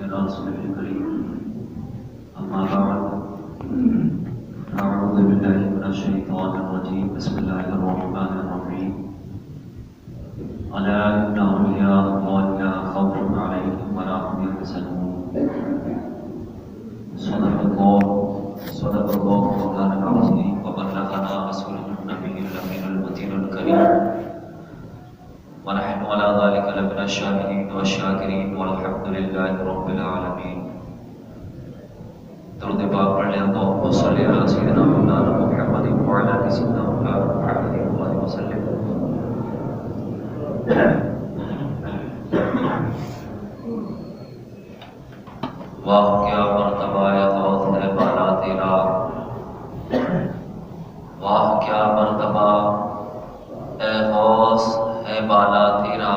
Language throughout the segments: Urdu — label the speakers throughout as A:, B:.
A: إلى رسوله الكريم أما بعد أعوذ بالله من الشيطان الرجيم بسم الله الرحمن الرحيم ألا إن أولياء الله لا خوف عليهم ولا هم يحزنون صدق الله مولانا العظيم وبلغنا رسوله النبي الأمين المتين الكريم ونحن على ذلك لمن الشاهدين والشاكرين والحمد لله رب العالمين. درود پاک پڑھ لیں اللهم صل على سيدنا مولانا محمد وعلى آل سيدنا مولانا محمد وآله وسلم. واہ کیا مرتبہ غوث ہے بالا تیرا، واہ کیا مرتبہ اے غوث ہے بالا تیرا،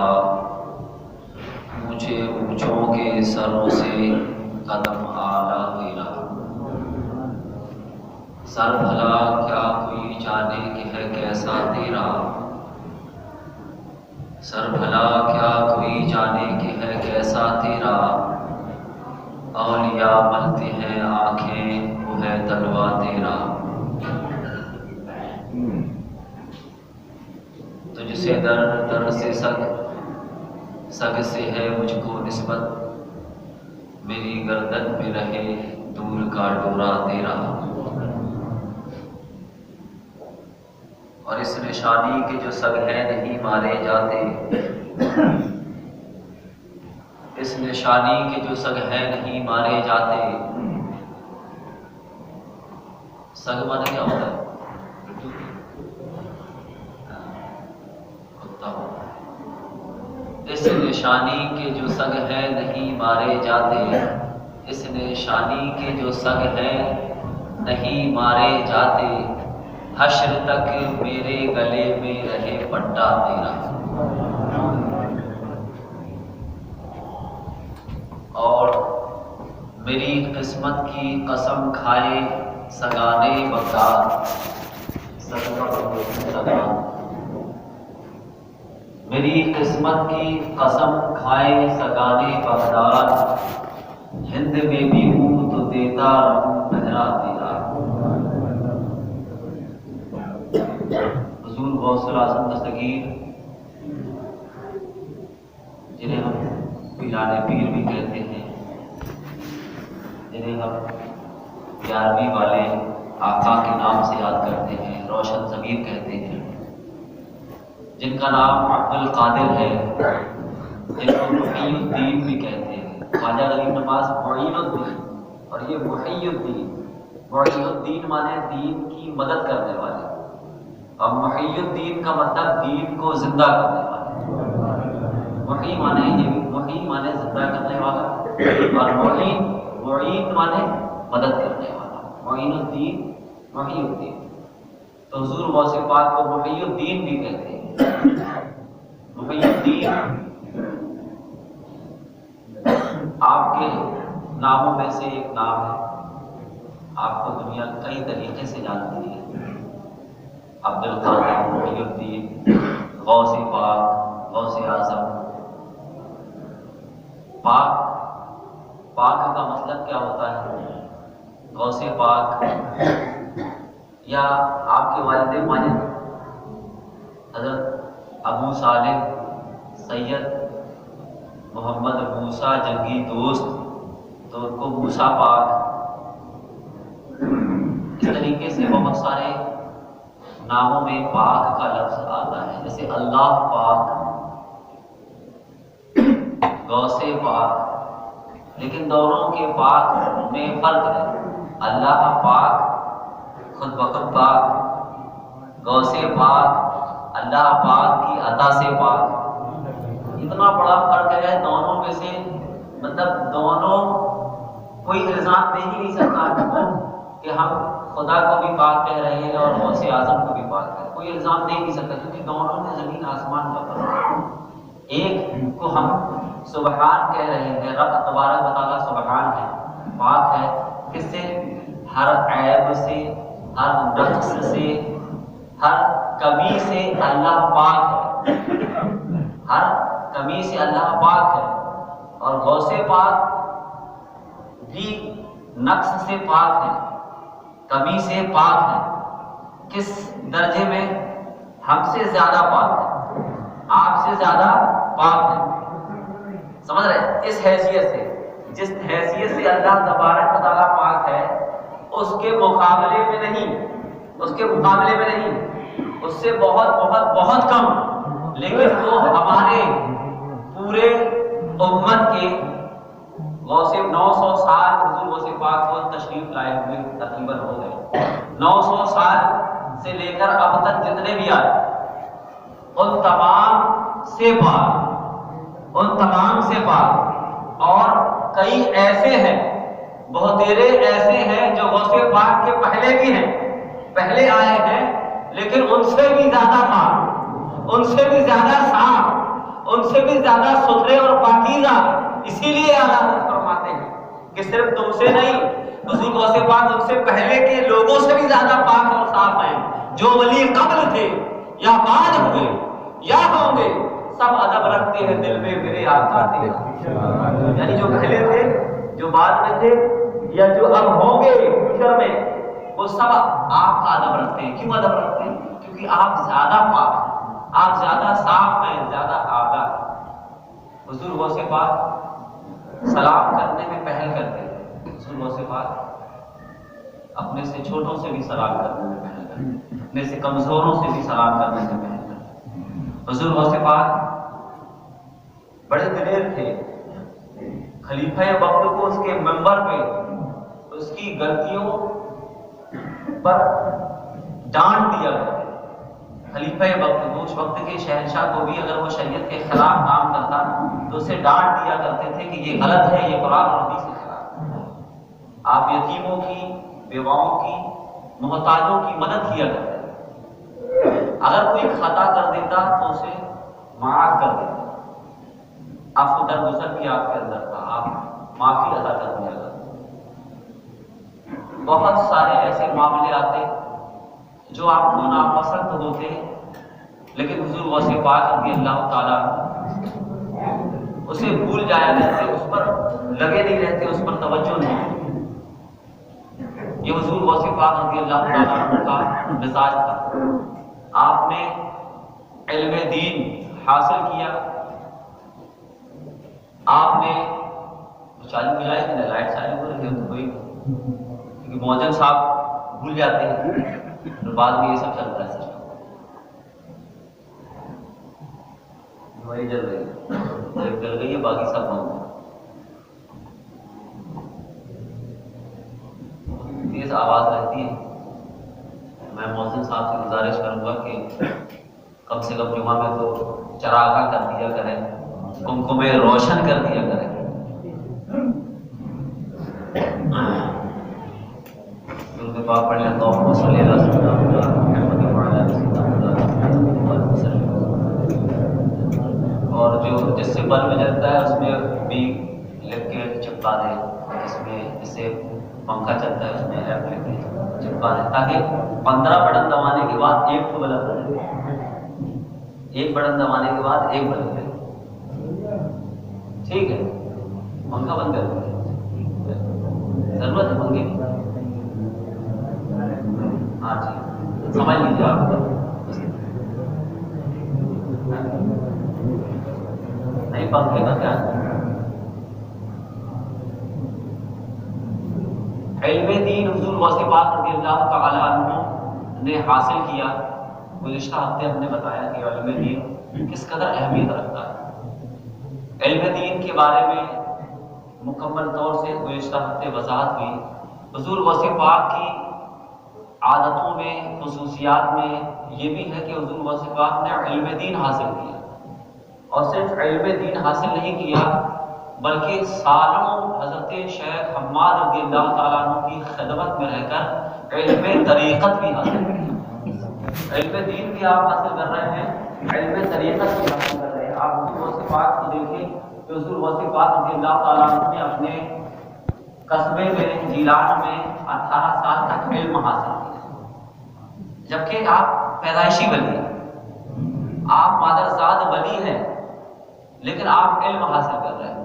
A: مجھے اونچوں کے سروں سے قدم آلہ تیرا. سر بھلا کیا کوئی جانے کہ ہے کیسا تیرا، سر بھلا کیا کوئی جانے کہ ہے کیسا تیرا، اولیاء ملتے ہیں آنکھیں وہ ہے تلوا تیرا. تجھ سے در در سے سگ، سگ سے ہے مجھ کو نسبت، میری گردن میں رہے دور کا ڈورا تیرا. اور اس نشانی کے جو سگ ہیں نہیں مارے جاتے، اس نشانی کے جو سگ ہیں نہیں مارے جاتے. سگ مانے کیا ہوتا ہے؟ کتا ہوتا ہے. اس نشانی کے جو سگ ہیں نہیں مارے جاتے، اس نشانی کے جو سگ ہیں نہیں مارے جاتے، حشر تک میرے گلے میں رہے پٹا تیرا. اور میری قسمت کی قسم کھائے سگانے بغداد، میری قسمت کی قسم کھائے سگانے بغداد، ہند میں بھی ہوں تو دیتا رہوں پہرا تیرا. حضور غوث الاعظم دستگیر جنہیں ہم پیران پیر بھی کہتے ہیں، جنہیں ہم 11ویں والے آقا کے نام سے یاد کرتے ہیں، روشن ضمیر کہتے ہیں، جن کا نام عبد القادر ہے، جن کو محی الدین بھی کہتے ہیں. خواجہ غریب نواز معین الدین، اور یہ محی الدین، محی الدین مانے دین کی مدد کرنے والے، اور محی الدین کا مطلب دین کو زندہ کرنے والے. محی مانے یہ محی مانے زندہ کرنے والا، اور معین مانے مدد کرنے والا. معین الدین، محی الدین. تو حضور غوث پاک کو محی الدین بھی کہتے ہیں. محی الدین آپ کے ناموں میں سے ایک نام ہے. آپ کو دنیا کئی طریقے سے جانتی ہے. عبد القادر، محی الدین، غوث پاک، غوث اعظم. پاک کا مطلب کیا ہوتا ہے؟ غوث پاک یا آپ کے والد ماجد حضرت ابو صالح سید محمد موسیٰ جنگی دوست، تو ان کو موسیٰ پاک. اس طریقے سے بہت سارے ناموں میں پاک کا لفظ آتا ہے، جیسے اللہ پاک، غوث پاک. لیکن دونوں کے پاک میں فرق ہے. اللہ پاک خود بخود پاک، غوث پاک اللہ پاک کی عطا سے پاک. اتنا بڑا فرق ہے دونوں میں سے. مطلب دونوں کوئی الزام دے ہی نہیں سکتا کہ ہم خدا کو بھی پاک کہہ رہے ہیں اور غوث اعظم کو بھی پاک کہہ رہے ہیں. کوئی الزام دے ہی نہیں سکتا، کیونکہ دونوں میں زمین آسمان کا فرق ہے. ایک کو ہم سبحان کہہ رہے ہیں، رب تبارک و تعالیٰ سبحان ہے، پاک ہے. کس سے؟ ہر عیب سے، ہر نقص سے، ہر کمی سے اللہ پاک ہے. ہر کمی سے اللہ پاک ہے. اور غوث پاک بھی نقص سے پاک ہیں، کمی سے پاک ہیں، کس درجے میں؟ ہم سے زیادہ پاک ہیں، آپ سے زیادہ پاک ہیں. سمجھ رہے؟ اس حیثیت سے، جس حیثیت سے اللہ تبارک و تعالیٰ پاک ہے، اس کے مقابلے میں نہیں، اس کے مقابلے میں نہیں، اس سے بہت بہت بہت کم. لیکن وہ ہمارے پورے امت کے غوث 900 سال حضور غوث پاک کو تشریف لائے ہوئے تقریباً ہو گئے. 900 سال سے لے کر اب تک جتنے بھی آئے ان تمام سے پاک، ان تمام سے پاک. اور کئی ایسے ہیں، بہتیرے ایسے ہیں جو غوث پاک کے پہلے بھی ہیں، پہلے آئے ہیں، لیکن ان سے بھی زیادہ پاک، ان سے بھی زیادہ صاف، ان سے بھی زیادہ ستھرے اور پاکیزہ. اسی لیے اعلیٰ حضرت فرماتے ہیں کہ صرف تم سے نہیں، حضور غوث پاک ان سے پہلے کے لوگوں سے بھی زیادہ پاک اور صاف ہیں. جو ولی قبل تھے یا بعد ہوئے یا ہوں گے، سب ادب رکھتے ہیں دل میں میرے آقا تھے. یعنی جو پہلے تھے، جو بعد میں تھے، یا جو اب ہوں گے فیوچر میں، وہ سب آپ کا ادب رکھتے ہیں. کیوں ادب رکھتے ہیں؟ کیونکہ آپ زیادہ پاک ہیں، آپ زیادہ صاف ہیں، زیادہ اعلیٰ. حضور غوث پاک سلام کرنے میں پہل کرتے ہیں. حضور غوث پاک اپنے سے چھوٹوں سے بھی سلام کرنے میں پہل کرتے ہیں، اپنے سے کمزوروں سے بھی سلام کرنے میں پہل کرتے ہیں. حضور غوث پاک بڑے دلیر تھے. خلیفہ وقت کو اس کے منبر پہ اس کی غلطیوں پر ڈانٹ دیا کرتے. خلیفہ وقت کو، اس وقت کے شہنشاہ کو بھی اگر وہ شریعت کے خلاف کام کرتا تو اسے ڈانٹ دیا کرتے تھے کہ یہ غلط ہے، یہ قرآن اور حدیث کے خلاف ہے. آپ یتیموں کی، بیواؤں کی، محتاجوں کی مدد کیا کرتے تھے. اگر کوئی خطا کر دیتا تو اسے معاف کر دیتا. آپ کو درگزر بھی آپ کے اندر تھا، آپ معافی ادا کر دیا کرتے. بہت سارے ایسے معاملے آتے جو آپ کو ناپسند ہوتے، لیکن حضور غوث پاک رضی اللہ تعالیٰ اسے بھول جایا کرتے، اس پر لگے نہیں رہتے، اس پر توجہ نہیں. یہ حضور غوث پاک رضی اللہ تعالیٰ کا مزاج تھا. آپ نے علم دین حاصل کیا. آپ نے چالو ہو جائے کہ لائٹ چالو ہو رہی ہے تو کوئی، کیونکہ مؤذن صاحب بھول جاتے ہیں، پھر بعد میں یہ سب چلتا ہے. وہی جل رہی ہے، ایک جل گئی ہے، باقی سب بند ہے. تیز آواز رہتی ہے. میں مؤذن صاحب سے گزارش کروں گا کہ کم سے کم جمعہ میں تو چراغاں کر دیا کریں، کمکمے روشن کر دیا کریں. درود پاک پڑھ لیں. اللہم صلی علی سیدنا محمد وعلی آل سیدنا محمد. اور جو جس سے بلب جلتا ہے اس میں بھی لکھ کے چپکا دیں، جس سے پنکھا چلتا ہے اس میں ایپ لکھ کے چپکا دیں، تاکہ 15 بٹن دبانے کے بعد ایک تو بلب رہے، ایک بٹن دبانے کے بعد ایک بلب رہے. ٹھیک ہے، پنکھا بند کر دیں، ضرورت ہے پنکھے کی. ہاں جی، سمجھ لیجیے آپ نہیں پنکھے کا کیا. علم دین حضور غوث پاک رضی اللہ تعالی عنہ نے حاصل کیا. گزشتہ ہفتے ہم نے بتایا کہ علم دین کس قدر اہمیت رکھتا ہے. علم دین کے بارے میں مکمل طور سے گزشتہ ہفتے وضاحت ہوئی. حضور غوث پاک کی عادتوں میں، خصوصیات میں یہ بھی ہے کہ حضور غوث پاک نے علم دین حاصل کیا، اور صرف علم دین حاصل نہیں کیا بلکہ سالوں حضرت شیخ حماد رضی اللہ تعالیٰ عنہ کی خدمت میں رہ کر علم طریقت بھی حاصل کیا. علم دین بھی آپ حاصل کر رہے ہیں، علم طریقت بھی حاصل کر رہے ہیں. آپ حضور غوث پاک کو دیکھیں کہ حضور غوث پاک رضی اللہ تعالیٰ عنہ نے اپنے قصبے میں، جیلان میں 18 سال تک علم حاصل کیا، جبکہ آپ پیدائشی ولی ہیں، آپ مادرزاد ولی ہیں، لیکن آپ علم حاصل کر رہے ہیں.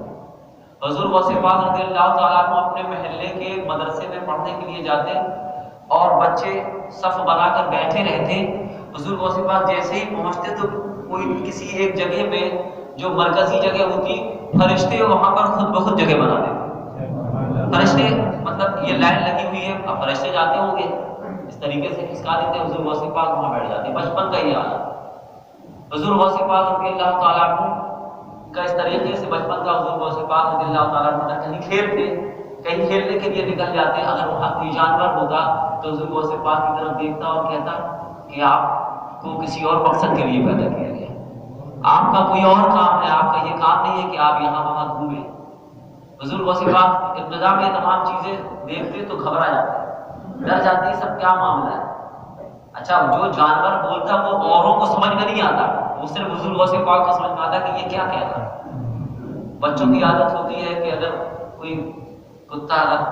A: حضور غوث پاک رضی اللہ تعالیٰ عنہ اپنے محلے کے مدرسے میں پڑھنے کے لیے جاتے اور بچے صف بنا کر بیٹھے رہتے. حضور غوث پاک جیسے ہی پہنچتے تو کوئی کسی ایک جگہ میں جو مرکزی جگہ ہوتی، فرشتے وہاں پر خود بخود جگہ بنا دیتے. فرشتے مطلب یہ لائن لگی ہوئی ہے، اب فرشتے جاتے ہوں گے اس طریقے سے کھسکا دیتے، حضور غوث پاک وہاں بیٹھ جاتے. بچپن کا یہ حال. حضور غوث پاک رضی اللہ تعالیٰ عنہ کا اس طریقے سے بچپن کا حضور غوث پاک رضی اللہ تعالیٰ عنہ کہیں کھیلتے، کہیں کھیلنے کے لیے نکل جاتے، اگر وہاں کوئی جانور ہوتا تو حضور غوث پاک کی طرف دیکھتا اور کہتا کہ آپ کو کسی اور مقصد کے لیے پیدا کیا گیا، آپ کا کوئی اور کام ہے، آپ کا یہ کام نہیں ہے کہ آپ یہاں وہاں گھومیں. حضور غوث پاک ابتدا میں تمام چیزیں دیکھتے تو گھبرا جاتے، ڈر جاتی سب کیا معاملہ ہے. اچھا جو جانور بولتا وہ اوروں کو سمجھ میں نہیں آتا، وہ صرف حضور غوث پاک کو سمجھ میں آتا کہ یہ کیا کہہ رہا ہے. بچوں کی عادت ہوتی ہے کہ اگر کوئی کتا اگر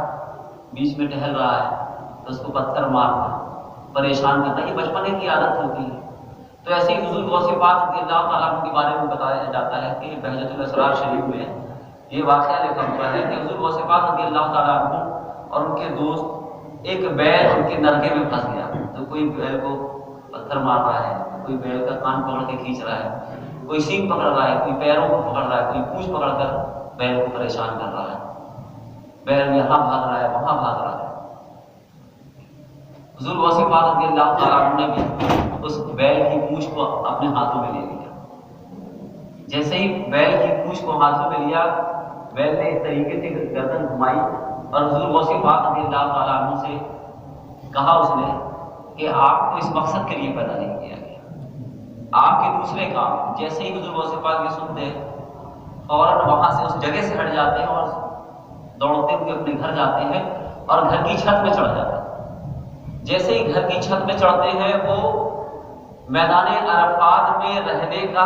A: بیچ میں ٹہل رہا ہے تو اس کو پتھر مارنا، پریشان کرنا، یہ بچپنے کی عادت ہوتی ہے. تو ایسے ہی حضور غوث پاک رضی اللہ تعالیٰ عنہ کے بارے میں بتایا جاتا ہے کہ بہجت الاسرار شریف میں یہ واقعہ لکھا ہوا ہے کہ حضور غوث پاک رضی اللہ تعالیٰ عنہ اور ان کے دوست ایک بیل ان کے نرگے میں پھنس گیا. تو کوئی بیل کو پتھر مار رہا ہے، کوئی بیل کا کان پکڑ کے کھینچ رہا ہے، کوئی سینگ پکڑ رہا ہے، کوئی پیروں کو پکڑ رہا ہے، کوئی پونچھ پکڑ کر بیل کو پریشان کر رہا ہے. بیل یہاں بھاگ رہا ہے، وہاں بھاگ رہا ہے. حضور غوث پاک رضی اللہ تعالیٰ عنہ نے بھی اس بیل کی پونچھ کو اپنے ہاتھوں میں لے لیا. جیسے ہی بیل کی پونچھ کو ہاتھوں میں لیا، بیل نے اس طریقے سے گردن گھمائی اور حضور غوث پاک رضی اللہ تعالیٰ عنہ سے کہا اس نے کہ آپ کو اس مقصد کے لیے پیدا نہیں کیا گیا، آپ کے دوسرے کام. جیسے ہی حضور غوث پاک یہ سنتے فوراً وہاں سے اس جگہ سے ہٹ جاتے ہیں اور دوڑتے ہوئے اپنے گھر جاتے ہیں اور گھر کی چھت میں چڑھ جاتے ہیں. جیسے ہی گھر کی چھت میں چڑھتے ہیں وہ میدان عرفات میں رہنے کا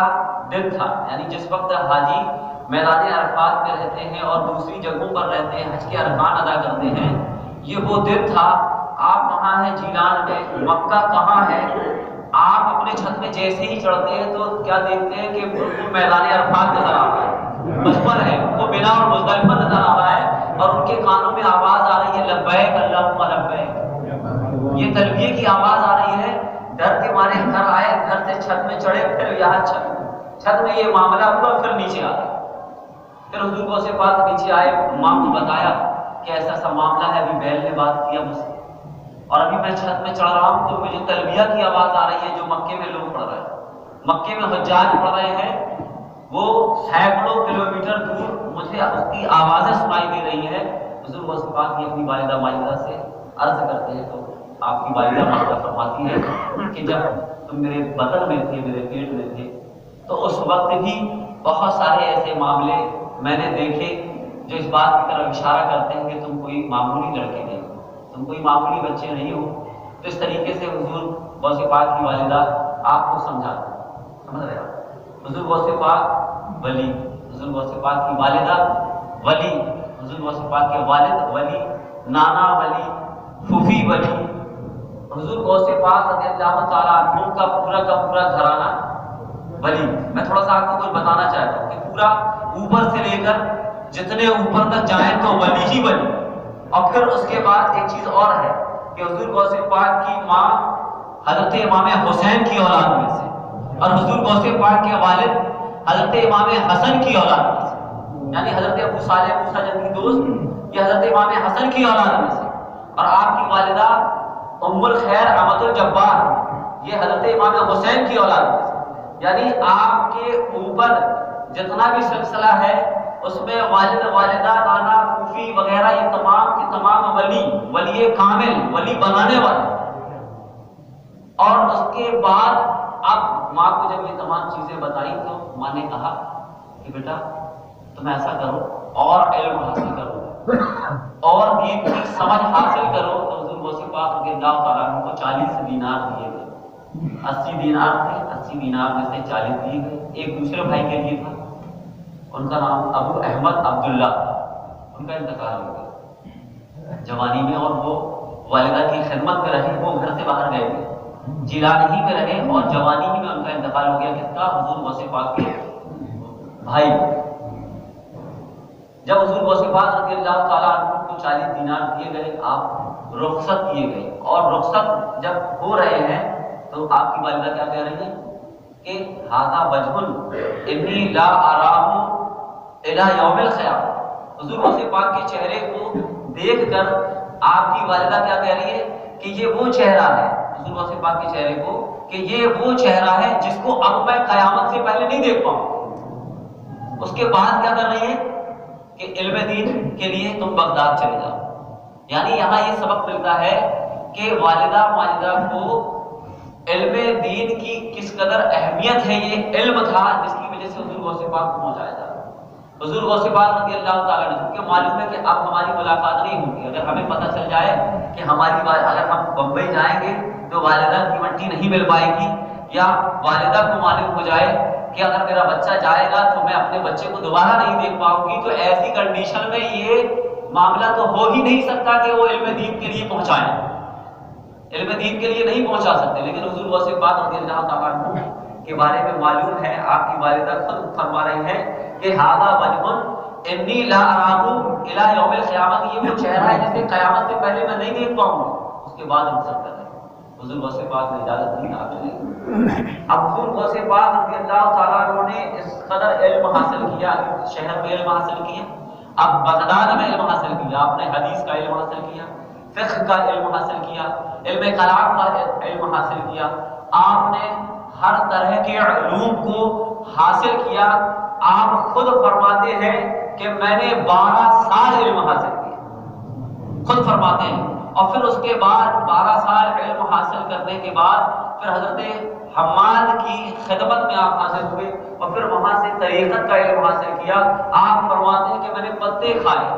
A: دن تھا، یعنی جس وقت حاجی میدان عرفات میں رہتے ہیں اور دوسری جگہوں پر رہتے ہیں، حج کے ارکان ادا کرتے ہیں، یہ وہ دن تھا. آپ وہاں ہیں جیلان میں، مکہ کہاں ہے. آپ اپنے چھت میں جیسے ہی چڑھتے ہیں تو کیا دیکھتے ہیں کہ بالکل میدان عرفات نظر آ رہا ہے، بچپن ہے ان کو بنا اور مزدلفہ نظر آ رہا ہے اور ان کے کانوں میں آواز آ رہی ہے لبیک اللہم لبیک. یہ تلبیہ کی آواز آ رہی ہے. ڈر کے مارے گھر آئے، گھر سے چھت میں چڑھے، پھر یہاں چھت میں یہ معاملہ ہوا، پھر نیچے آ گئے. پھر حضور غوث پاک نیچے آئے، ماں کو بتایا کہ ایسا سا معاملہ ہے، ابھی بیل نے بات کیا مجھ سے اور ابھی میں چھت میں چڑھ رہا ہوں تو مجھے تلبیہ کی آواز آ رہی ہے جو مکے میں لوگ پڑھ رہے ہیں، مکے میں حجاج پڑھ رہے ہیں، وہ سینکڑوں کلومیٹر دور مجھے اس کی آوازیں سنائی دے رہی ہیں. حضور غوث پاک کی اپنی والدہ مائدہ سے عرض کرتے ہیں تو آپ کی والدہ مائدہ فرماتی ہے کہ جب تم میرے بطن میں تھے، میرے پیٹ میں تھے، تو اس وقت بھی بہت سارے ایسے معاملے میں نے دیکھے جو اس بات کی طرف اشارہ کرتے ہیں کہ تم کوئی معمولی لڑکے نہیں ہو، تم کوئی معمولی بچے نہیں ہو. تو اس طریقے سے حضور غوث پاک کی والدہ آپ کو سمجھاتے ہیں، سمجھ رہے آپ. حضور غوث پاک ولی، حضور غوث پاک کی والدہ ولی، حضور غوث پاک کے والد ولی، نانا ولی، پھوپھی ولی. حضور غوث پاک رضی اللہ تعالیٰ عنہ کا پورا گھرانہ ولی. میں تھوڑا سا آپ کو کچھ بتانا چاہتا ہوں کہ پورا اوپر سے لے کر جتنے اوپر تک جائیں تو ولی ہی ولی. اور پھر اس کے بعد ایک چیز اور ہے کہ حضور غوث پاک کی ماں حضرت امام حسین کی اولاد میں سے اور حضور غوث پاک کے والد حضرت امام حسن کی اولاد میں سے، یعنی حضرت ابو صالح موسیٰ جن کی دوست، یہ حضرت امام حسن کی اولاد میں سے. اور آپ کی والدہ ام الخیر احمد الجبار، یہ حضرت امام حسین کی اولاد میں سے. یعنی آپ کے اوپر جتنا بھی سلسلہ ہے اس میں والد والدہ نانا پھوپھی وغیرہ یہ تمام کے تمام ولی کامل، ولی بنانے والے. اور اس کے بعد اب ماں کو جب یہ تمام چیزیں بتائی تو ماں نے کہا کہ بیٹا تم ایسا کرو اور علم حاصل کرو اور دین کی سمجھ حاصل کرو. تو حضور غوث پاک رضی اللہ تعالیٰ عنہ کو 40 دینار دیے گئے. 80 دینار تھے، 80 دینار میں سے 40 دیے گئے. ایک دوسرے بھائی کے لیے تھا، ان کا نام ابو احمد عبداللہ، ان کا انتقال ہو گیا جوانی میں اور وہ والدہ کی خدمت میں رہے، وہ گھر سے باہر گئے تھے، جیلان ہی میں رہے اور جوانی ہی میں ان کا انتقال ہو گیا. کس کا؟ حضور غوث پاک کے بھائی. جب حضور غوث پاک رضی اللہ تعالیٰ عنہ کو 40 دینار دیے گئے، آپ رخصت کیے گئے، اور رخصت جب ہو رہے ہیں تو آپ کی والدہ کیا کہہ رہی ہے کہ ھذا وجہ انی لا اراه الی یوم القیامہ۔ حضور غوث پاک کے چہرے کو دیکھ کر آپ کی والدہ کیا کہہ رہی ہے کہ یہ وہ چہرہ ہے، حضور غوث پاک کے چہرے کو، کہ یہ وہ چہرہ ہے جس کو اب میں قیامت سے پہلے نہیں دیکھ پاؤں۔ اس کے بعد کیا کر رہی ہے کہ علم دین کے لیے تم بغداد چلے جاؤ۔ یعنی یہاں یہ سبق ملتا ہے کہ والدہ ماجدہ کو علم دین کی کس قدر اہمیت ہے، یہ علم تھا جس کی وجہ سے حضور غوث پاک کو پہنچایا جا رہا ہے۔ حضور غوث پاک رضی اللہ تعالیٰ عنہ کو معلوم ہے کہ اب ہماری ملاقات نہیں ہوگی، اگر ہمیں پتہ چل جائے کہ اگر ہم بمبئی جائیں گے تو والدہ کی مٹی نہیں مل پائے گی، یا والدہ کو معلوم ہو جائے کہ اگر میرا بچہ جائے گا تو میں اپنے بچے کو دوبارہ نہیں دیکھ پاؤں گی، تو ایسی کنڈیشن میں یہ معاملہ تو ہو ہی نہیں سکتا کہ وہ علم دین کے لیے پہنچائیں، علم دین کے لیے نہیں پہنچا سکتے۔ لیکن حضور غوث پاک رضی اللہ تعالیٰ عنہ کے بارے میں معلوم ہے، آپ کی والدہ خود فرما رہی ہے کہ ھذا وجہ انی لا اراه الی یوم القیامہ، یہ وہ چہرہ ہے جسے قیامت سے پہلے میں نہیں دیکھ پاؤں گا۔ اس کے بعد رخصت کر رہے ہیں، حضور غوث پاک نے اجازت دی آپ نے۔ اب حضور غوث پاک رضی اللہ تعالیٰ عنہ نے اس قدر علم حاصل کیا، شہر میں علم حاصل کیا، اب بغداد میں علم حاصل کیا، آپ نے حدیث کا علم حاصل کیا، فقہ کا علم حاصل کیا، علم کلام کا علم حاصل کیا، آپ نے ہر طرح کے علوم کو حاصل کیا۔ آپ خود فرماتے ہیں کہ میں نے 12 سال علم حاصل کیا، خود فرماتے ہیں۔ اور پھر اس کے بعد 12 سال علم حاصل کرنے کے بعد پھر حضرت حماد کی خدمت میں آپ حاضر ہوئے، اور پھر وہاں سے طریقت کا علم حاصل کیا۔ آپ فرماتے ہیں کہ میں نے پتے کھائے،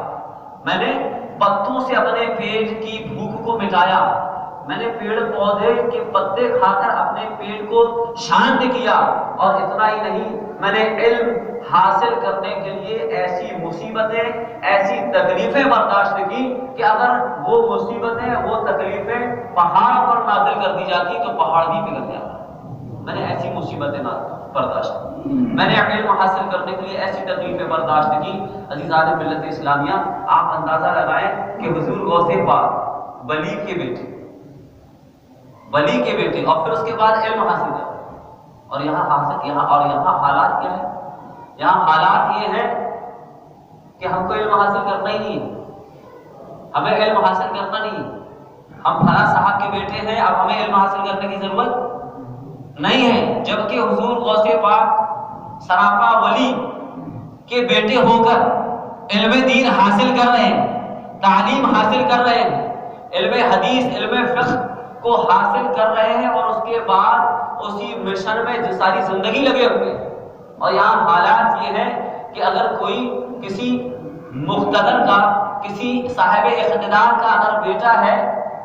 A: میں نے پتوں سے اپنے پیٹ کی بھوک کو مٹایا، میں نے پیڑ پودے کے پتے کھا کر اپنے پیٹ کو شانت کیا، اور اتنا ہی نہیں، میں نے علم حاصل کرنے کے لیے ایسی مصیبتیں، ایسی تکلیفیں برداشت کی کہ اگر وہ مصیبتیں، وہ تکلیفیں پہاڑ پر نازل کر دی جاتی تو پہاڑ بھی پگھل جاتا۔ میں نے ایسی مصیبتیں برداشت کی، میں نے علم حاصل کرنے کے لیے ایسی تکلیفیں برداشت کی۔ عزیزان ملت اسلامیہ، آپ اندازہ لگائیں کہ حضور غوث پاک ولی کے بیٹے، ولی کے بیٹے، اور پھر اس کے بعد علم حاصل کر، اور یہاں حالات کیا ہے؟ یہاں حالات یہ ہے کہ ہم کو علم حاصل کرنا ہی نہیں ہے، ہمیں علم حاصل کرنا نہیں ہے، ہم فلاں صاحب کے بیٹے ہیں، اب ہمیں علم حاصل کرنے کی ضرورت نہیں ہے، جبکہ حضور غوث پاک سراپا ولی کے بیٹے ہو کر علم دین حاصل کر رہے ہیں، تعلیم حاصل کر رہے ہیں، علم حدیث، علم فقہ کو حاصل کر رہے ہیں، اور اس کے بعد اسی مشن میں ساری زندگی لگے ہوئے ہیں۔ اور یہاں حالات یہ ہے کہ اگر کوئی کسی مقتدر کا، کسی صاحب اقتدار کا اگر بیٹا ہے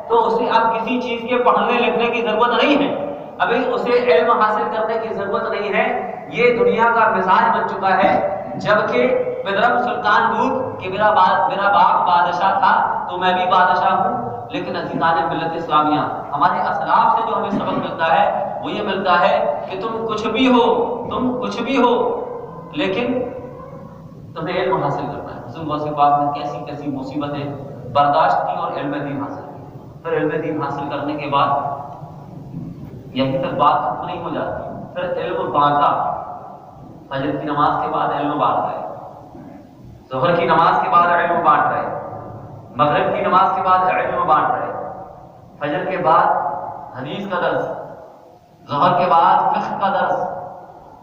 A: تو اسے اب کسی چیز کے پڑھنے لکھنے کی ضرورت نہیں ہے، ابھی اسے علم حاصل کرنے کی ضرورت نہیں ہے، یہ دنیا کا مزاج بن چکا ہے۔ جبکہ بدرم سلطان دودھ کہ میرا باپ بادشاہ تھا تو میں بھی بادشاہ ہوں، لیکن عزیزان ملت اسلامیہ، ہمارے اسلاف سے جو ہمیں سبق ملتا ہے وہ یہ ملتا ہے کہ تم کچھ بھی ہو لیکن تمہیں علم حاصل کرنا ہے۔ حضور غوث پاک نے کیسی کیسی مصیبتیں برداشت کی اور علم دین حاصل کی۔ پھر علم دین حاصل کرنے کے بعد یہیں تک بات ختم نہیں ہو جاتی، پھر علم بانٹا۔ فجر کی نماز کے بعد علم بانٹ رہے، ظہر کی نماز کے بعد علم بانٹ رہے، مغرب کی نماز کے بعد علم بانٹ رہے، فجر کے بعد حدیث کا درس، ظہر کے بعد فقہ کا درس،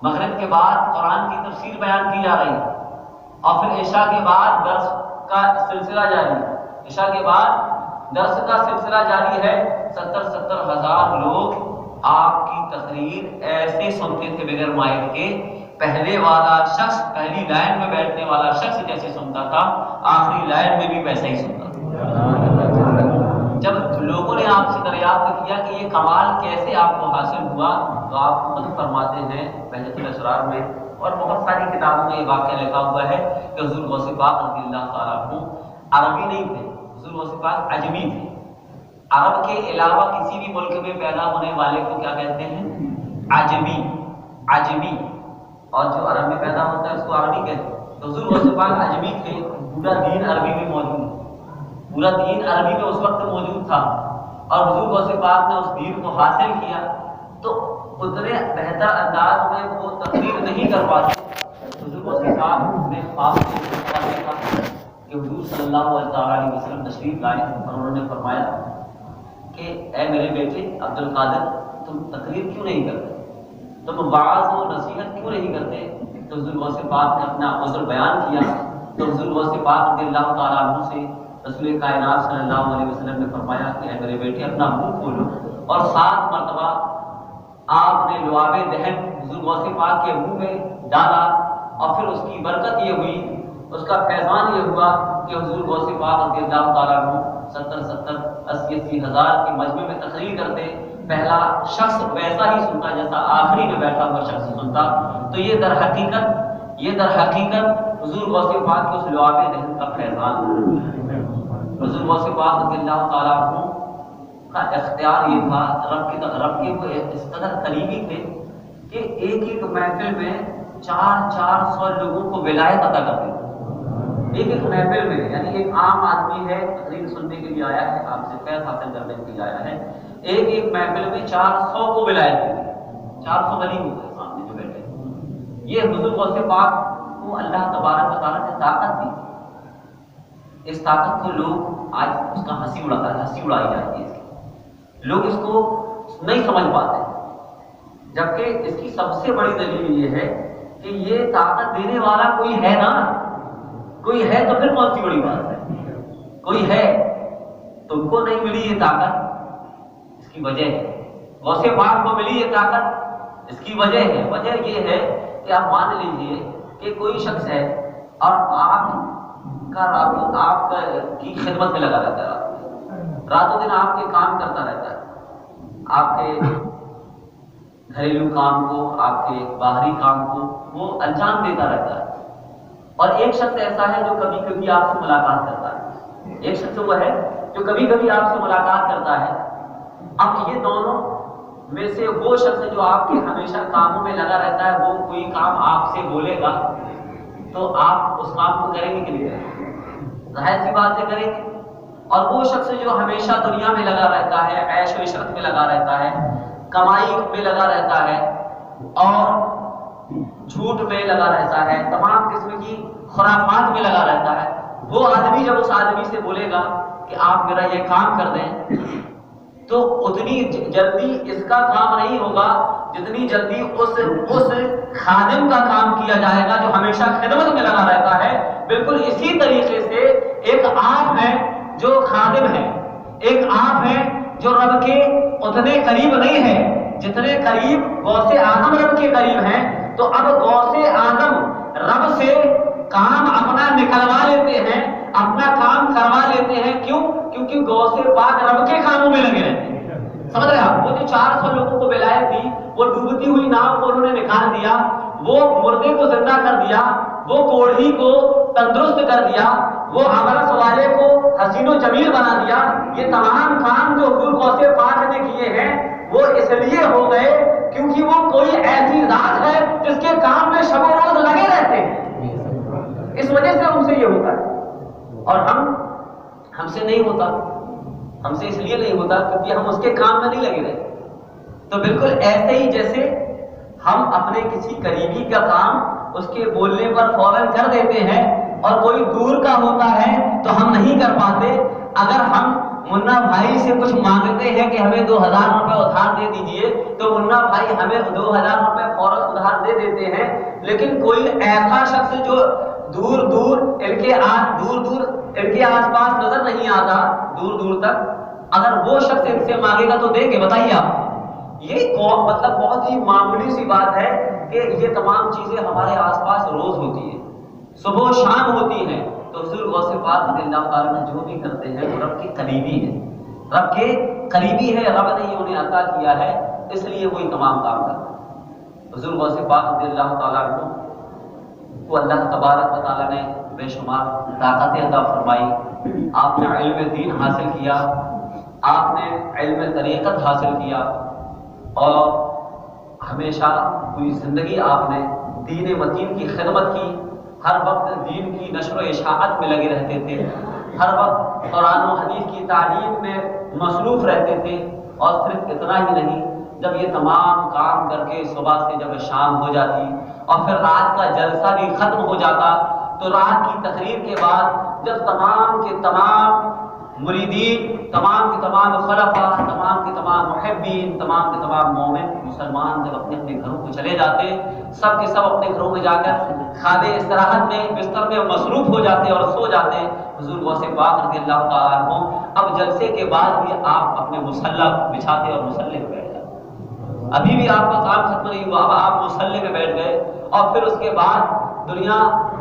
A: مغرب کے بعد قرآن کی تفسیر بیان کی جا رہی ہے، اور پھر عشاء کے بعد درس کا سلسلہ جاری ہے۔ عشاء کے بعد درس کا سلسلہ جاری ہے۔ 70 ہزار لوگ آپ کی تقریر ایسے سنتے تھے بغیر مائک کے، پہلے والا شخص، پہلی لائن میں بیٹھنے والا شخص جیسے سنتا تھا، آخری لائن میں بھی ویسا ہی سنتا تھا۔ جب لوگوں نے آپ سے دریافت کیا کہ یہ کمال کیسے آپ کو حاصل ہوا، تو آپ خود فرماتے ہیں بہجت الاسرار میں اور بہت ساری کتابوں میں یہ واقعہ لکھا ہوا ہے کہ حضور غوث پاک رضی اللہ تعالیٰ عنہ عربی نہیں تھے، حضور غوث پاک عجمی تھے۔ عرب کے علاوہ کسی بھی ملک میں پیدا ہونے والے کو کیا کہتے ہیں؟ عجمی۔ اور جو عرب میں پیدا ہوتا ہے اس کو عربی کہتے ہیں۔ تو حضور غوث پاک عجمی تھے، پورا دین عربی میں موجود، پورا دین عربی میں اس وقت موجود تھا، اور حضور غوث پاک نے اس دین کو حاصل کیا تو اتنے بہتر انداز میں وہ تقریر نہیں کر پاتے۔ حضور غوث پاک نے خواب دیکھا کہ حضور صلی اللہ علیہ وسلم تشریف لائے اور انہوں نے فرمایا کہ اے میرے بیٹے عبد القادر، تم تقریر کیوں نہیں کرتے، تم وعظ و نصیحت کیوں نہیں کرتے؟ تو حضور غوث پاک نے اپنا عذر بیان کیا، تو حضور غوث پاک رضی اللہ تعالیٰ عنہ سے رسول کائنات صلی اللہ علیہ وسلم نے فرمایا کہ اے میرے بیٹے اپنا منہ کھولو، اور 7 مرتبہ آپ نے لعاب دہن حضور غوث پاک کے منہ میں ڈالا، اور پھر اس کی برکت یہ ہوئی، اس کا فیضان یہ ہوا کہ حضور غوث پاک رضی اللہ تعالیٰ عنہ 70 80 ہزار کے مجمع میں تقریر کرتے، پہلا شخص ویسا ہی سنتا جیسا آخری میں بیٹھا ہوا شخص سنتا۔ تو یہ در حقیقت حضور غوث پاک کے اس لعاب دہن کا فیضان ہے۔ حضور غوث پاک رضی اللہ تعالیٰ عنہ کا اختیار یہ تھا، رب کے وہ اس قدر قریبی تھے کہ ایک محفل میں 400 لوگوں کو ولایت عطا کرتے تھے، ایک محفل میں۔ یعنی ایک عام آدمی ہے، تقریر سننے کے لیے آیا ہے، آپ سے فیض حاصل کرنے کے لیے آیا ہے، ایک محفل میں 400 کو ولایت دی، 400 ولی ہو گئے سامنے جو بیٹھے۔ یہ حضور غوث پاک کو اللہ تبارک و تعالیٰ نے طاقت دی، اس طاقت کو لوگ آج اس کا ہنسی اڑائی جاتی ہے، لوگ اس کو نہیں سمجھ پاتے، جبکہ اس کی سب سے بڑی دلیل یہ ہے کہ یہ طاقت دینے والا کوئی ہے نا، کوئی ہے تو پھر کون سی بڑی بات ہے، کوئی ہے، تم کو نہیں ملی یہ طاقت، اس کی وجہ ہے، غوث پاک کو ملی یہ طاقت، اس کی وجہ ہے۔ وجہ یہ ہے کہ آپ مان لیجئے کہ کوئی شخص ہے اور آپ کی خدمت میں لگا رہتا ہے، راتوں دن آپ کے کام کرتا رہتا ہے، آپ کے گھریلو کام کو، آپ کے باہری کام کو وہ انجام دیتا رہتا ہے، اور ایک شخص ایسا ہے جو کبھی کبھی آپ سے ملاقات کرتا ہے، ایک شخص وہ ہے جو کبھی کبھی آپ سے ملاقات کرتا ہے۔ اب یہ دونوں میں سے وہ شخص جو آپ کے ہمیشہ کاموں میں لگا رہتا ہے، وہ کوئی کام آپ سے بولے گا تو آپ اس کام کو کریں گے کہ نہیں کریں گے؟ ظاہر سی بات ہے کریں گے۔ اور وہ شخص جو ہمیشہ دنیا میں لگا رہتا ہے، عیش و عشرت میں لگا رہتا ہے، کمائی میں لگا رہتا ہے اور جھوٹ میں لگا رہتا ہے، تمام قسم کی خرافات میں لگا رہتا ہے، وہ آدمی جب اس آدمی سے بولے گا کہ آپ میرا یہ کام کر دیں تو اتنی جلدی اس کا کام نہیں ہوگا جتنی جلدی اس خادم کا کام کیا جائے گا جو ہمیشہ خدمت میں لگا رہتا ہے۔ بالکل اسی طریقے سے ایک آپ ہے جو خادم ہے، ایک آپ ہے جو رب کے اتنے قریب نہیں ہے جتنے قریب غوث اعظم رب کے قریب ہیں۔ تو اب غوث اعظم رب سے کام اپنا نکلوا لیتے ہیں، اپنا کام کروا لیتے ہیں، کیوں؟ کیونکہ غوث پاک رب کے کاموں میں لگے رہتے ہیں۔ سمجھ رہے آپ؟ وہ جو 400 لوگوں کو ولایت دی، وہ ڈوبتی ہوئی ناؤ کو انہوں نے نکال دیا، وہ مردے کو زندہ کر دیا، وہ کوڑھی کو تندرست کر دیا، وہ امرس والے کو حسین و جمیل بنا دیا۔ یہ تمام کام جو حضور غوث پاک نے کیے ہیں وہ اس لیے ہو گئے کیونکہ وہ کوئی ایسی ذات ہے جس کے کام میں شب و روز لگے رہتے ہیں، اس وجہ سے ان سے یہ ہوتا ہے۔ اور ہم سے نہیں ہوتا، ہم سے اس لیے نہیں ہوتا کیونکہ ہم اس کے کام میں نہیں لگے رہتے۔ تو بالکل ایسے ہی جیسے ہم اپنے کسی قریبی کا کام اس کے بولنے پر فوراً کر دیتے ہیں، اور کوئی دور کا ہوتا ہے تو ہم نہیں کر پاتے۔ اگر ہم منا بھائی سے کچھ مانگتے ہیں کہ ہمیں 2000 روپے ادھار دے دیجئے تو منا بھائی ہمیں 2000 روپے فوراً ادھار دے دیتے ہیں، لیکن کوئی ایسا شخص جو دور دور ان کے آس پاس نظر نہیں آتا، دور دور تک، اگر وہ شخص ان سے مانگے گا تو دیں گے؟ بتائیے آپ۔ یہ مطلب بہت ہی معمولی سی بات ہے کہ یہ تمام چیزیں ہمارے آس پاس روز ہوتی ہیں، صبح و شام ہوتی ہیں۔ تو حضور غوث پاک رضی اللہ تعالیٰ نے جو بھی کرتے ہیں وہ رب کے قریبی ہے، رب کے قریبی ہے، رب نے انہیں عطا کیا ہے، اس لیے وہی تمام کام کرتے ہیں۔ حضور غوث پاک رضی اللہ تعالیٰ عنہ کو اللہ تبارک و تعالیٰ نے بے شمار طاقت عطا فرمائی۔ آپ نے علم دین حاصل کیا، آپ نے علم طریقت حاصل کیا، اور ہمیشہ پوری زندگی آپ نے دین متین کی خدمت کی، ہر وقت دین کی نشر و اشاعت میں لگے رہتے تھے، ہر وقت قرآن و حدیث کی تعلیم میں مصروف رہتے تھے، اور صرف اتنا ہی نہیں، جب یہ تمام کام کر کے صبح سے جب شام ہو جاتی اور پھر رات کا جلسہ بھی ختم ہو جاتا، تو رات کی تقریر کے بعد جب تمام کے تمام مریدین، تمام کے تمام خلفاء، تمام کے تمام محبین، تمام کے تمام مومن مسلمان جب اپنے اپنے گھروں کو چلے جاتے، سب کے سب اپنے گھروں میں جا کر خواب استراحت میں بستر میں مصروف ہو جاتے اور سو جاتے، حضور غوث پاک رضی اللہ تعالیٰ عنہ اب جلسے کے بعد بھی آپ اپنے مصلی بچھاتے اور مصلی پہ بیٹھ جاتے۔ ابھی بھی آپ کا کام ختم نہیں ہوا، اب آپ مصلی پہ بیٹھ گئے، اور پھر اس کے بعد دنیا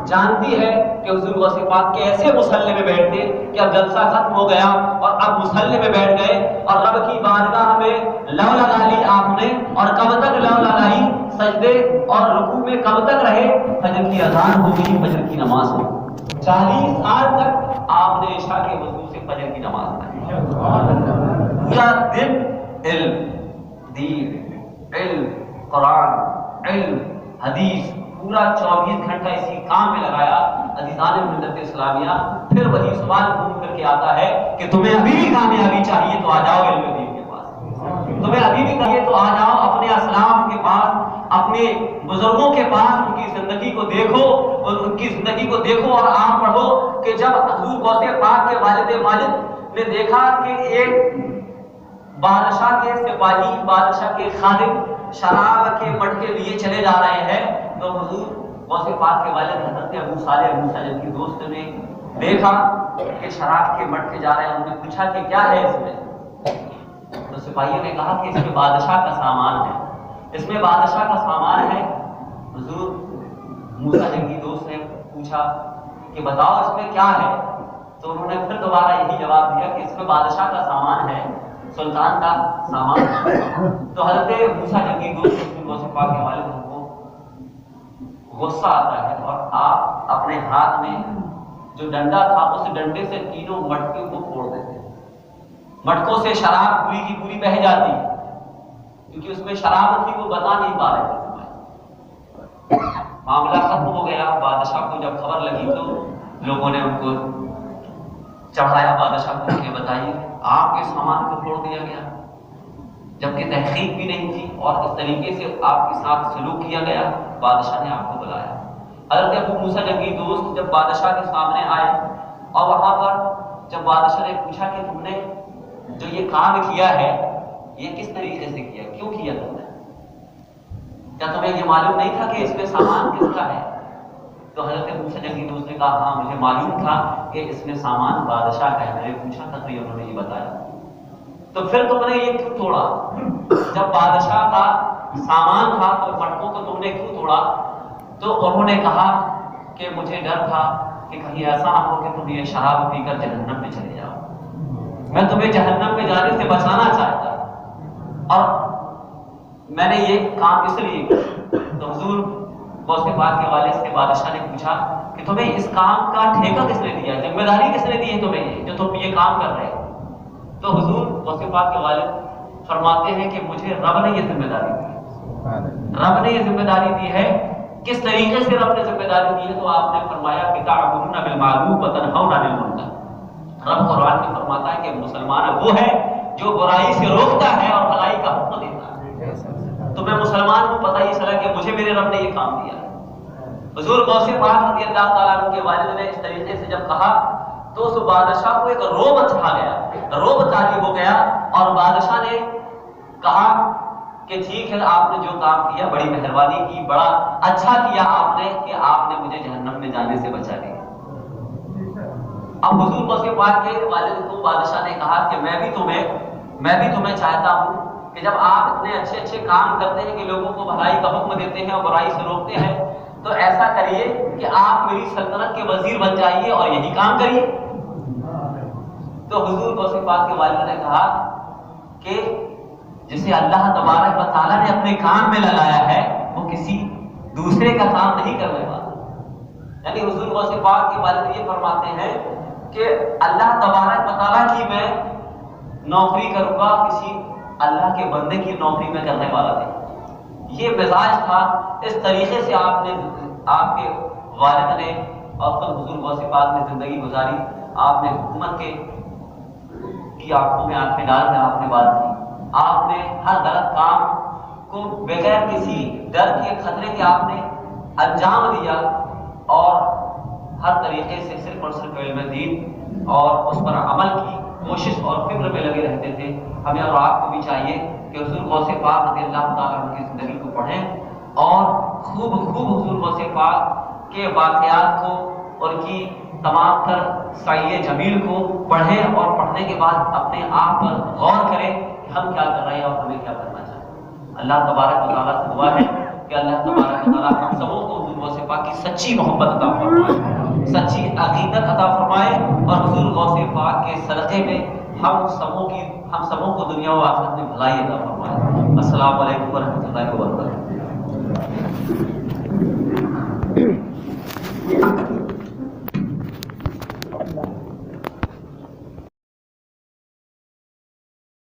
A: جانتی ہے کہ حضور غوث پاک کیسے مصلی میں بیٹھتے کہ اب جلسہ ختم ہو گیا اور اب مصلی میں بیٹھ گئے، اور رب کی بارگاہ میں لو لگا لی آپ نے، اور کب تک لو لگائی؟ سجدے اور رکوع میں کب تک رہے؟ فجر کی اذان ہو گئی، فجر کی نماز ہو گئی، 40 سال تک آپ نے عشاء کے وضو سے فجر کی نماز پڑھی، پورا دن علم، دین، علم، قرآن، علم، حدیث، پورا 24 گھنٹہ اسی کام میں لگایا۔ عزیزان ملت اسلامیہ، پھر وہی سوال گھوم کر کے آتا ہے کہ تمہیں ابھی بھی کامیابی چاہیے تو آ جاؤ علم دین کے پاس، تمہیں ابھی بھی چاہیے تو آ جاؤ اپنے اسلاف کے پاس، اپنے بزرگوں کے پاس، ان کی زندگی کو دیکھو، ان کی زندگی کو دیکھو اور آپ پڑھو کہ جب حضور غوث پاک کے والد ماجد نے دیکھا کہ ایک بادشاہ کے سپاہی، بادشاہ کے خادم شراب کے مٹکے لیے چلے جا رہے ہیں، تو حضور غوث پاک کے والد حضرت ابو صالح موسیٰ جن کی دوست نے دیکھا کہ شراب کے مٹکے جا رہے ہیں، انہوں نے پوچھا کہ کیا ہے اس میں؟ تو سپاہیوں نے کہا کہ اس میں بادشاہ کا سامان ہے، اس میں بادشاہ کا سامان ہے۔ حضور موسیٰ جن کی دوست نے پوچھا کہ بتاؤ اس میں کیا ہے؟ تو انہوں نے پھر دوبارہ یہی جواب دیا کہ اس میں بادشاہ کا سامان ہے، سلطان کا سامان ہے۔ تو حضرت موسیٰ جن کی دوست غوث پاک کے والد کو غصہ آتا ہے، اور آپ اپنے ہاتھ میں جو ڈنڈا تھا اس ڈنڈے سے تینوں مٹکے کو پھوڑ دیتے، مٹکوں سے شراب پوری کی پوری بہہ جاتی، کیونکہ اس میں شراب تھی، وہ بتا نہیں پا رہے تھے۔ معاملہ ختم ہو گیا۔ بادشاہ کو جب خبر لگی تو لوگوں نے ان کو چڑھایا بادشاہ کو کہ بتائیے آپ کے سامان کو پھوڑ دیا گیا، جبکہ تحقیق بھی نہیں تھی اور اس طریقے سے آپ کے ساتھ سلوک کیا گیا۔ بادشاہ نے آپ کو بلایا۔ حضرت ابو موسیٰ جن کی دوست جب بادشاہ کے سامنے آئے، اور وہاں پر جب بادشاہ نے پوچھا کہ تم نے جو یہ کام کیا ہے یہ کس طریقے سے کیا، کیوں کیا تم نے؟ کیا تمہیں یہ معلوم نہیں تھا کہ اس میں سامان کس کا ہے؟ تو حضرت موسیٰ جن کی دوست نے کہا ہاں مجھے معلوم تھا کہ اس میں سامان بادشاہ کا ہے، میں نے پوچھا تھا تو انہوں نے یہ بتایا۔ تو پھر تم نے یہ کیوں توڑا؟ جب بادشاہ کا سامان تھا تو مٹکوں کو تم نے کیوں توڑا؟ تو انہوں نے کہا کہ مجھے ڈر تھا کہ کہیں ایسا نہ ہو کہ تم یہ شراب پی کر جہنم میں چلے جاؤ، میں تمہیں جہنم میں جانے سے بچانا چاہتا، اور میں نے یہ کام اس لیے کیا۔ تو حضور غوث پاک کے والد سے بادشاہ نے پوچھا کہ تمہیں اس کام کا ٹھیکہ کس نے دیا، ذمہ داری کس نے دی ہے تمہیں یہ جو تم یہ کام کر رہے ہو؟ تو حضور غوث پاک کے والد فرماتے ہیں کہ مجھے رب نے یہ ذمہ داری دی ہے، رب نے یہ ذمہ داری دی ہے۔ کس طریقے سے رب نے ذمہ داری دی ہے؟ تو آپ نے فرمایا کہ تعمرون بالمعروف وتنہون عن المنکر۔ رب قرآن میں فرماتا ہے کہ مسلمان وہ ہے جو برائی سے روکتا ہے اور بھلائی کا حکم دیتا ہے۔ تو میں مسلمان کو پتہ ہی چلا کہ مجھے میرے رب نے یہ کام دیا ہے۔ حضور غوث پاک رضی اللہ تعالیٰ عنہ کے والد نے اس طریقے سے جب کہا تو اس بادشاہ کو ایک رعب چھا گیا، رعب طاری ہو گیا، اور بادشاہ نے کہا کہ ٹھیک ہے آپ نے جو کام کیا بڑی مہربانی کی، بڑا اچھا کیا آپ نے کہ آپ نے مجھے جہنم میں جانے سے بچا لیا۔ اب حضور غوث پاک کے والد کو بادشاہ نے کہا کہ میں بھی تمہیں چاہتا ہوں کہ جب آپ اتنے اچھے اچھے کام کرتے ہیں کہ لوگوں کو بھلائی کا حکم دیتے ہیں اور برائی سے روکتے ہیں، تو ایسا کریے کہ آپ میری سلطنت کے وزیر بن جائیے اور یہی کام کریے۔ تو حضور غوث پاک کے والد نے کہا کہ جسے اللہ تبارک و تعالیٰ نے اپنے کام میں لگایا ہے وہ کسی دوسرے کا کام نہیں کرنے والا۔ یعنی حضور غوث پاک کے والد یہ فرماتے ہیں کہ اللہ تبارک و تعالیٰ کی میں نوکری کروں گا، کسی اللہ کے بندے کی نوکری میں کرنے والا نہیں۔ یہ مزاج تھا، اس طریقے سے آپ کے والد نے اور خود حضور غوث پاک نے زندگی گزاری، آپ نے حکومت کی آنکھوں میں آنکھیں ڈال کر آپ نے بات کی، آپ نے ہر غلط کام کو بغیر کسی ڈر کے خطرے کے آپ نے انجام دیا، اور ہر طریقے سے صرف اور صرف علم دین اور اس پر عمل کی کوشش اور فکر میں لگے رہتے تھے۔ ہمیں اور آپ کو بھی چاہیے کہ حضور غوث پاک رضی اللہ تعالیٰ عنہ کی زندگی کو پڑھیں اور خوب حضور غوث پاک کے واقعات کو، ان کی تمام تر سعی جمیل کو پڑھیں، اور پڑھنے کے بعد اپنے آپ پر غور کریں کہ ہم کیا کر رہے ہیں اور ہمیں کیا کرنا چاہیے۔ اللہ تبارک و تعالیٰ سے دعا ہے کہ اللہ تبارک و تعالیٰ ہم سبوں کو حضور غوث پاک کی سچی محبت عطا فرمائے، سچی عقیدت عطا فرمائے، اور حضور غوث پاک کے صدقے میں ہم سبوں کو دنیا و آخرت میں بھلائی عطا فرمائے۔ السلام علیکم ورحمۃ اللہ وبرکاتہ۔